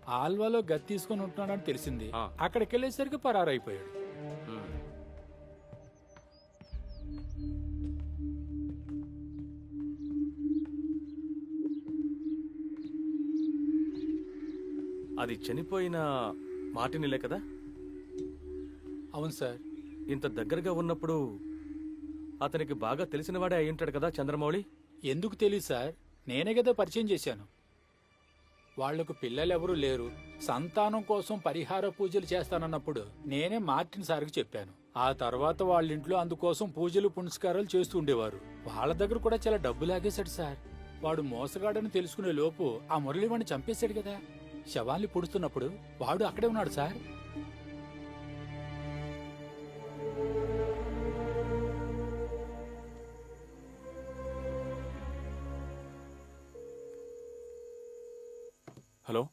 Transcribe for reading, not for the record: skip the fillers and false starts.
ఆల్వాలో గది తీసుకుని ఉంటున్నాడని తెలిసింది. ఆ. అక్కడికి వెళ్ళేసరికి పరారైపోయాడు. ఉమ్. అది చనిపోయిన మార్టినిలే కదా? అవును సార్. ఇంత దగ్గరగా ఉన్నప్పుడు అతనికి బాగా తెలిసినవాడే అయి ఉంటాడు కదా చంద్రమౌళి? ఎందుకు తెలియదు సార్, నేనే కదా పరిచయం చేశాను. వాళ్లకు పిల్లలెవరూ లేరు, సంతానం కోసం పరిహార పూజలు చేస్తానన్నప్పుడు నేనే మార్టిన్ సార్కి చెప్పాను. ఆ తర్వాత వాళ్ళింట్లో అందుకోసం పూజలు పునస్కారాలు చేస్తూ ఉండేవారు. వాళ్ళ దగ్గర కూడా చాలా డబ్బు లాగేశాడు సార్. వాడు మోసగాడని తెలుసుకునే లోపు ఆ మురళివాణ్ణి చంపేశాడు కదా. శవాల్ని పుడుస్తున్నప్పుడు వాడు అక్కడే ఉన్నాడు సార్. హలో